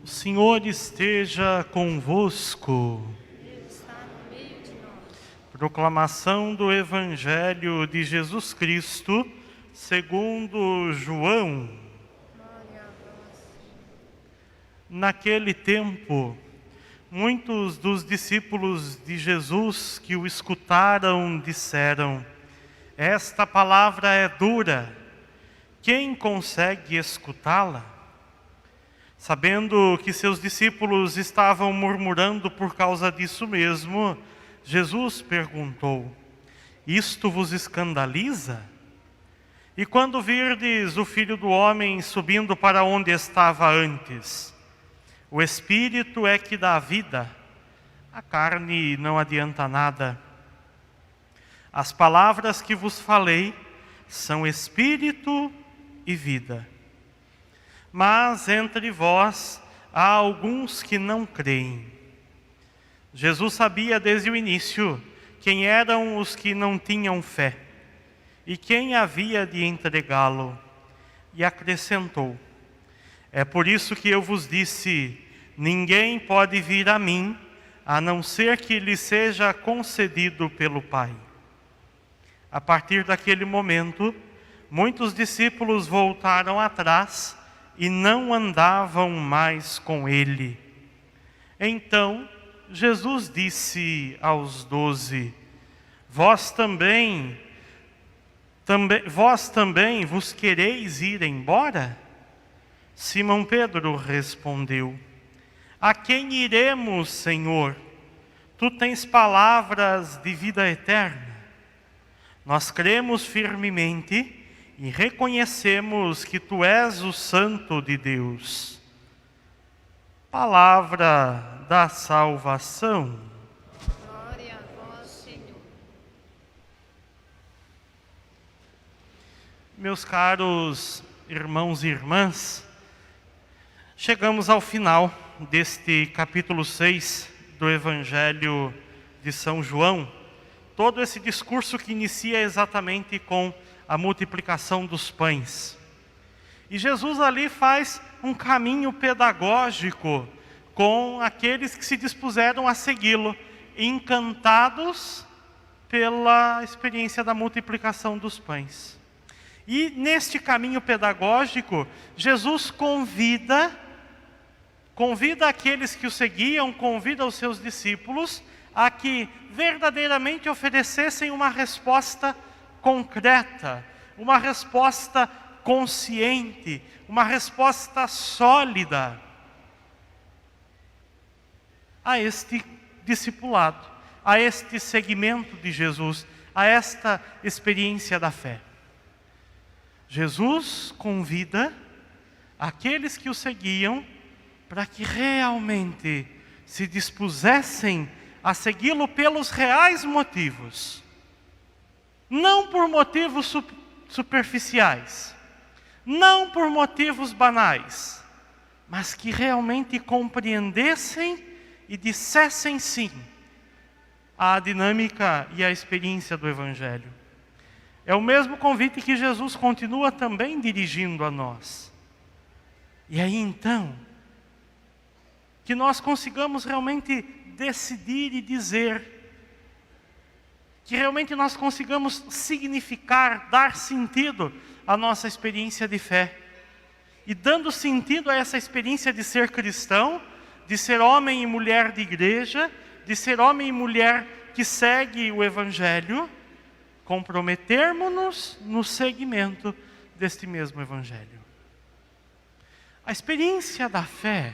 O Senhor esteja convosco. Ele está no meio de nós. Proclamação do Evangelho de Jesus Cristo, segundo João. Glória a vós, Senhor. Naquele tempo, muitos dos discípulos de Jesus que o escutaram disseram: "Esta palavra é dura, quem consegue escutá-la?" Sabendo que seus discípulos estavam murmurando por causa disso mesmo, Jesus perguntou: "Isto vos escandaliza? E quando virdes o Filho do Homem subindo para onde estava antes? O Espírito é que dá vida, a carne não adianta nada. As palavras que vos falei são Espírito e vida. Mas entre vós há alguns que não creem." Jesus sabia desde o início quem eram os que não tinham fé e quem havia de entregá-lo, e acrescentou: "É por isso que eu vos disse, ninguém pode vir a mim, a não ser que lhe seja concedido pelo Pai." A partir daquele momento, muitos discípulos voltaram atrás e não andavam mais com ele. Então Jesus disse aos 12: Vós também vos quereis ir embora?" Simão Pedro respondeu: "A quem iremos, Senhor? Tu tens palavras de vida eterna. Nós cremos firmemente e reconhecemos que Tu és o Santo de Deus." Palavra da salvação. Glória a vós, Senhor. Meus caros irmãos e irmãs, chegamos ao final deste capítulo 6 do Evangelho de São João. Todo esse discurso que inicia exatamente com a multiplicação dos pães. E Jesus ali faz um caminho pedagógico com aqueles que se dispuseram a segui-lo, encantados pela experiência da multiplicação dos pães. E neste caminho pedagógico, Jesus convida aqueles que o seguiam, convida os seus discípulos a que verdadeiramente oferecessem uma resposta concreta, uma resposta consciente, uma resposta sólida a este discipulado, a este seguimento de Jesus, a esta experiência da fé. Jesus convida aqueles que o seguiam para que realmente se dispusessem a segui-lo pelos reais motivos, não por motivos superficiais, não por motivos banais, mas que realmente compreendessem e dissessem sim à dinâmica e à experiência do Evangelho. É o mesmo convite que Jesus continua também dirigindo a nós. E aí então, que nós consigamos realmente decidir e dizer, que realmente nós consigamos significar, dar sentido à nossa experiência de fé. E dando sentido a essa experiência de ser cristão, de ser homem e mulher de igreja, de ser homem e mulher que segue o Evangelho, comprometermos-nos no seguimento deste mesmo Evangelho. A experiência da fé,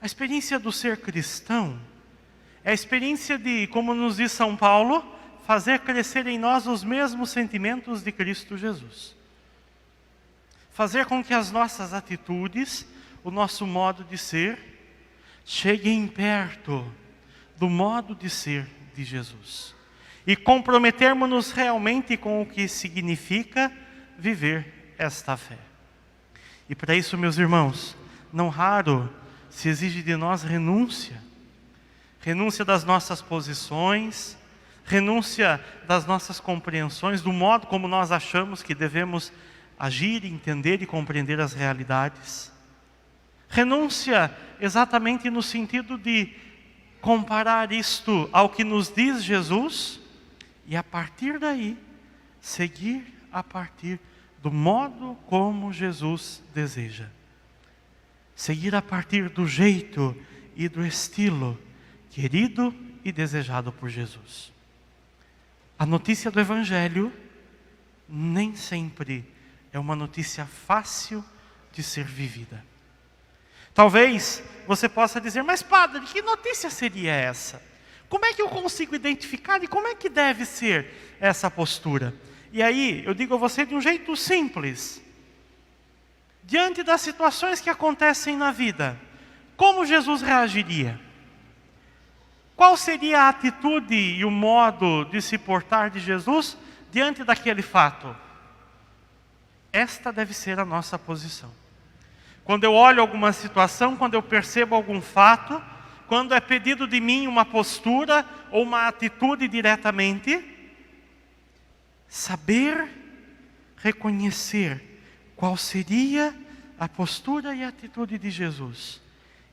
a experiência do ser cristão, é a experiência de, como nos diz São Paulo, fazer crescer em nós os mesmos sentimentos de Cristo Jesus. Fazer com que as nossas atitudes, o nosso modo de ser, cheguem perto do modo de ser de Jesus. E comprometermos-nos realmente com o que significa viver esta fé. E para isso, meus irmãos, não raro se exige de nós renúncia. Renúncia das nossas posições, renúncia das nossas compreensões, do modo como nós achamos que devemos agir, entender e compreender as realidades. Renúncia exatamente no sentido de comparar isto ao que nos diz Jesus e a partir daí seguir a partir do modo como Jesus deseja. Seguir a partir do jeito e do estilo querido e desejado por Jesus. A notícia do Evangelho nem sempre é uma notícia fácil de ser vivida. Talvez você possa dizer, mas padre, que notícia seria essa? Como é que eu consigo identificar e como é que deve ser essa postura? E aí, eu digo a você de um jeito simples. Diante das situações que acontecem na vida, como Jesus reagiria? Qual seria a atitude e o modo de se portar de Jesus diante daquele fato? Esta deve ser a nossa posição. Quando eu olho alguma situação, quando eu percebo algum fato, quando é pedido de mim uma postura ou uma atitude diretamente, saber reconhecer qual seria a postura e a atitude de Jesus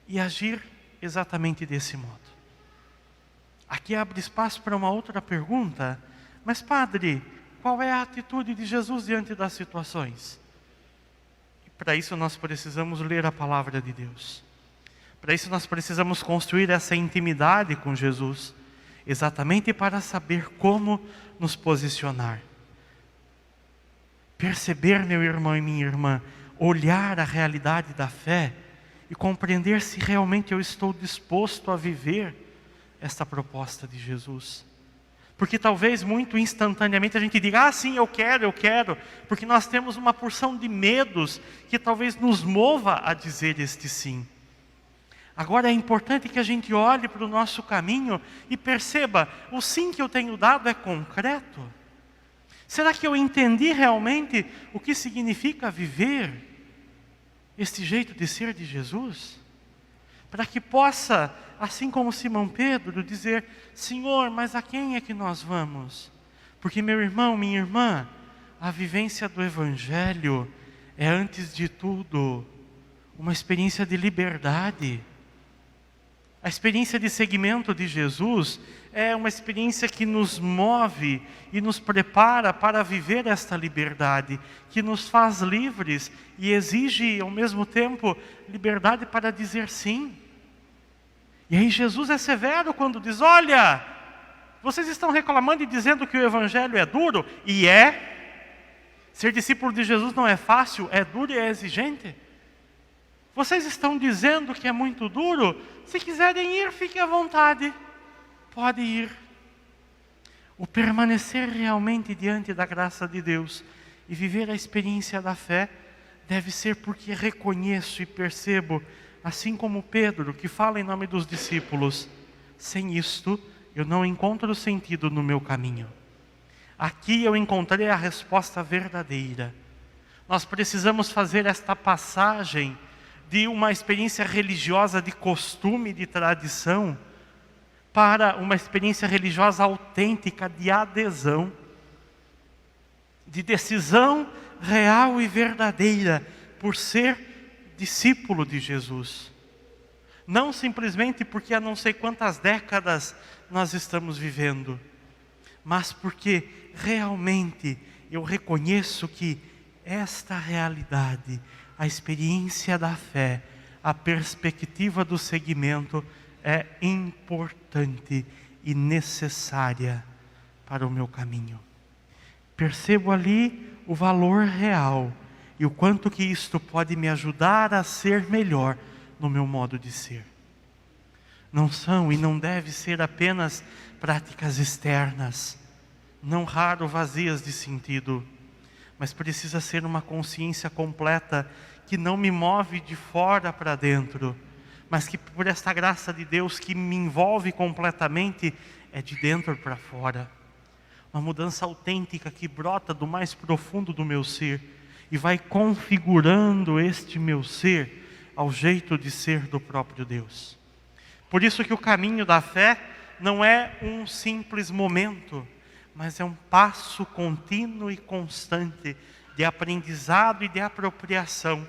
e agir exatamente desse modo. Aqui abre espaço para uma outra pergunta, mas padre, qual é a atitude de Jesus diante das situações? Para isso nós precisamos ler a palavra de Deus. Para isso nós precisamos construir essa intimidade com Jesus, exatamente para saber como nos posicionar. Perceber, meu irmão e minha irmã, olhar a realidade da fé e compreender se realmente eu estou disposto a viver esta proposta de Jesus. Porque talvez muito instantaneamente a gente diga, sim, eu quero, porque nós temos uma porção de medos que talvez nos mova a dizer este sim. Agora é importante que a gente olhe para o nosso caminho e perceba, o sim que eu tenho dado é concreto? Será que eu entendi realmente o que significa viver este jeito de ser de Jesus? Para que possa, assim como Simão Pedro, dizer, Senhor, mas a quem é que nós vamos? Porque meu irmão, minha irmã, a vivência do Evangelho é antes de tudo uma experiência de liberdade. A experiência de seguimento de Jesus é uma experiência que nos move e nos prepara para viver esta liberdade, que nos faz livres e exige ao mesmo tempo liberdade para dizer sim. E aí Jesus é severo quando diz, olha, vocês estão reclamando e dizendo que o Evangelho é duro, e é. Ser discípulo de Jesus não é fácil, é duro e é exigente. Vocês estão dizendo que é muito duro? Se quiserem ir, fiquem à vontade. Pode ir. O permanecer realmente diante da graça de Deus e viver a experiência da fé deve ser porque reconheço e percebo, assim como Pedro, que fala em nome dos discípulos, sem isto eu não encontro sentido no meu caminho. Aqui eu encontrei a resposta verdadeira. Nós precisamos fazer esta passagem de uma experiência religiosa de costume, de tradição, para uma experiência religiosa autêntica de adesão, de decisão real e verdadeira por ser discípulo de Jesus. Não simplesmente porque há não sei quantas décadas nós estamos vivendo, mas porque realmente eu reconheço que esta realidade, a experiência da fé, a perspectiva do seguimento é importante e necessária para o meu caminho. Percebo ali o valor real e o quanto que isto pode me ajudar a ser melhor no meu modo de ser. Não são e não deve ser apenas práticas externas, não raro vazias de sentido, mas precisa ser uma consciência completa que não me move de fora para dentro, mas que por esta graça de Deus que me envolve completamente, é de dentro para fora. Uma mudança autêntica que brota do mais profundo do meu ser e vai configurando este meu ser ao jeito de ser do próprio Deus. Por isso que o caminho da fé não é um simples momento, mas é um passo contínuo e constante de aprendizado e de apropriação,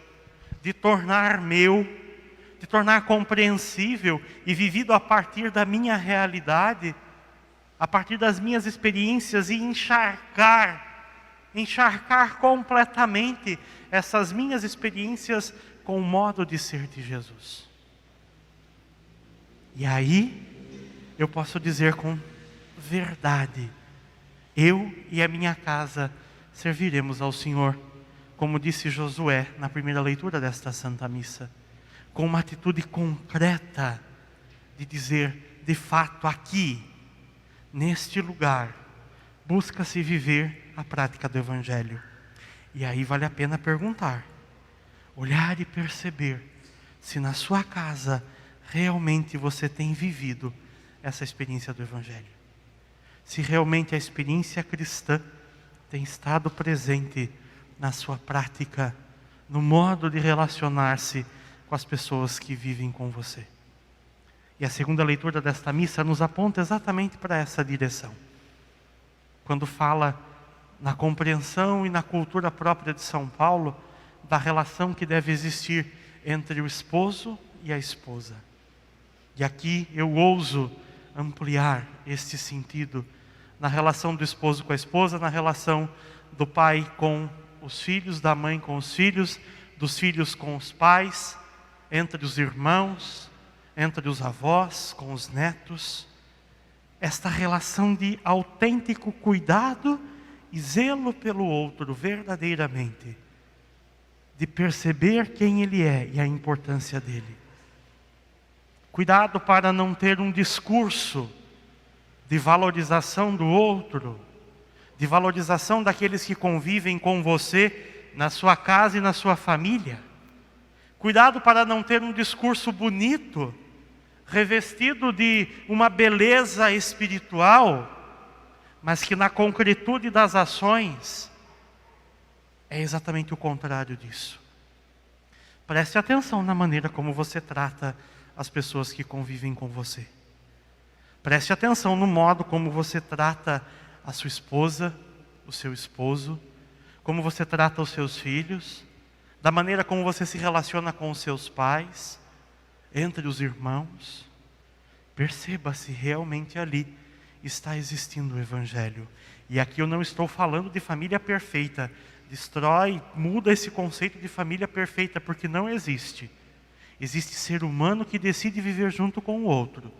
de tornar meu de tornar compreensível e vivido a partir da minha realidade, a partir das minhas experiências e encharcar completamente essas minhas experiências com o modo de ser de Jesus. E aí, eu posso dizer com verdade, eu e a minha casa serviremos ao Senhor, como disse Josué na primeira leitura desta Santa Missa, com uma atitude concreta de dizer, de fato, aqui, neste lugar, busca-se viver a prática do Evangelho. E aí vale a pena perguntar, olhar e perceber se na sua casa realmente você tem vivido essa experiência do Evangelho. Se realmente a experiência cristã tem estado presente na sua prática, no modo de relacionar-se com as pessoas que vivem com você. E a segunda leitura desta missa nos aponta exatamente para essa direção. Quando fala na compreensão e na cultura própria de São Paulo, da relação que deve existir entre o esposo e a esposa. E aqui eu ouso ampliar este sentido na relação do esposo com a esposa, na relação do pai com os filhos, da mãe com os filhos, dos filhos com os pais, entre os irmãos, entre os avós, com os netos. Esta relação de autêntico cuidado e zelo pelo outro verdadeiramente, de perceber quem ele é e a importância dele. Cuidado para não ter um discurso de valorização do outro, de valorização daqueles que convivem com você na sua casa e na sua família. Cuidado para não ter um discurso bonito, revestido de uma beleza espiritual, mas que na concretude das ações é exatamente o contrário disso. Preste atenção na maneira como você trata as pessoas que convivem com você. Preste atenção no modo como você trata a sua esposa, o seu esposo, como você trata os seus filhos, da maneira como você se relaciona com os seus pais, entre os irmãos. Perceba se realmente ali está existindo o Evangelho. E aqui eu não estou falando de família perfeita. Muda esse conceito de família perfeita, porque não existe. Existe ser humano que decide viver junto com o outro.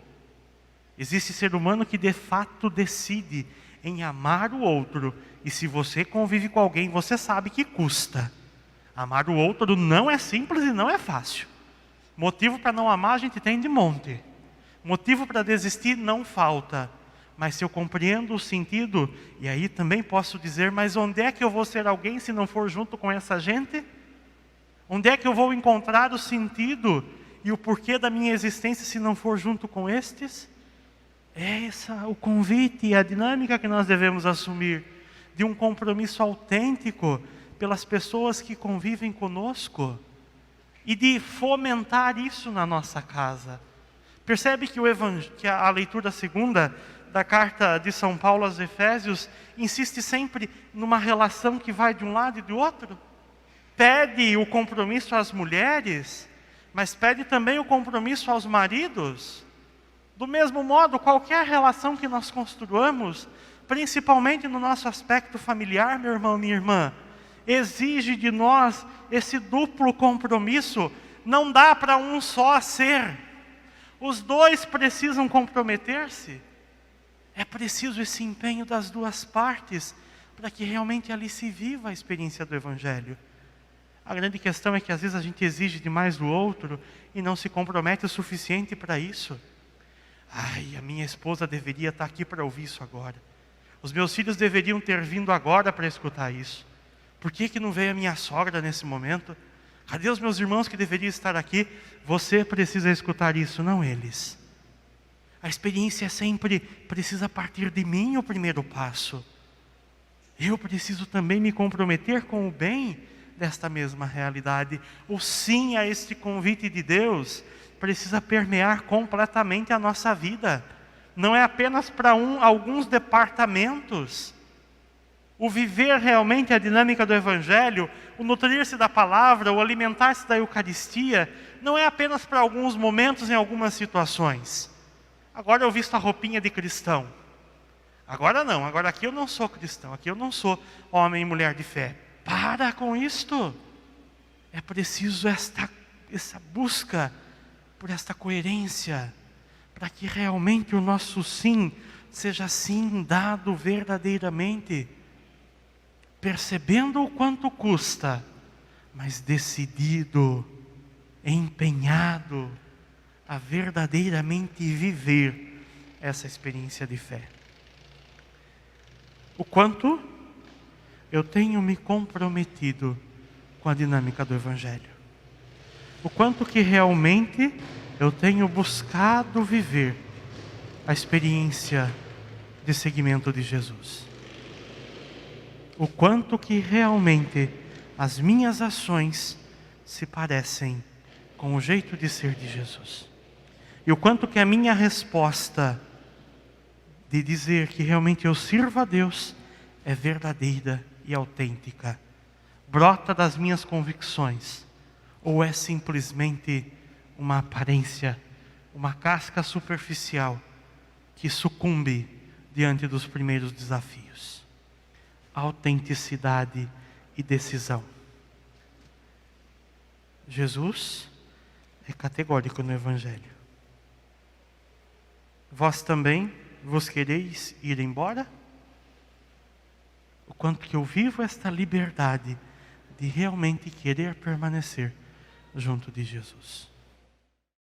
Existe ser humano que de fato decide em amar o outro. E se você convive com alguém, você sabe que custa. Amar o outro não é simples e não é fácil. Motivo para não amar a gente tem de monte. Motivo para desistir não falta. Mas se eu compreendo o sentido, e aí também posso dizer, mas onde é que eu vou ser alguém se não for junto com essa gente? Onde é que eu vou encontrar o sentido e o porquê da minha existência se não for junto com estes? É o convite e a dinâmica que nós devemos assumir, de um compromisso autêntico pelas pessoas que convivem conosco, e de fomentar isso na nossa casa. Percebe que a leitura segunda da carta de São Paulo aos Efésios insiste sempre numa relação que vai de um lado e do outro? Pede o compromisso às mulheres, mas pede também o compromisso aos maridos. Do mesmo modo, qualquer relação que nós construamos, principalmente no nosso aspecto familiar, meu irmão, minha irmã, exige de nós esse duplo compromisso. Não dá para um só ser. Os dois precisam comprometer-se. É preciso esse empenho das duas partes para que realmente ali se viva a experiência do Evangelho. A grande questão é que às vezes a gente exige demais do outro e não se compromete o suficiente para isso. Ai, a minha esposa deveria estar aqui para ouvir isso agora. Os meus filhos deveriam ter vindo agora para escutar isso. Por que não veio a minha sogra nesse momento? Cadê os meus irmãos que deveriam estar aqui? Você precisa escutar isso, não eles. A experiência sempre precisa partir de mim o primeiro passo. Eu preciso também me comprometer com o bem desta mesma realidade. O sim a este convite de Deus precisa permear completamente a nossa vida. Não é apenas para alguns departamentos. O viver realmente a dinâmica do Evangelho o nutrir-se da palavra, o alimentar-se da Eucaristia, não é apenas para alguns momentos, em algumas situações. Agora eu visto a roupinha de cristão. Agora não, agora aqui eu não sou cristão, aqui eu não sou homem e mulher de fé. Para com isto. É preciso essa busca por esta coerência, para que realmente o nosso sim seja sim dado verdadeiramente, percebendo o quanto custa, mas decidido, empenhado a verdadeiramente viver essa experiência de fé. O quanto eu tenho me comprometido com a dinâmica do Evangelho. O quanto que realmente eu tenho buscado viver a experiência de seguimento de Jesus. O quanto que realmente as minhas ações se parecem com o jeito de ser de Jesus. E o quanto que a minha resposta de dizer que realmente eu sirvo a Deus é verdadeira e autêntica. Brota das minhas convicções, ou é simplesmente uma aparência, uma casca superficial que sucumbe diante dos primeiros desafios. Autenticidade e decisão. Jesus é categórico no Evangelho. Vós também vos quereis ir embora? O quanto que eu vivo esta liberdade de realmente querer permanecer junto de Jesus.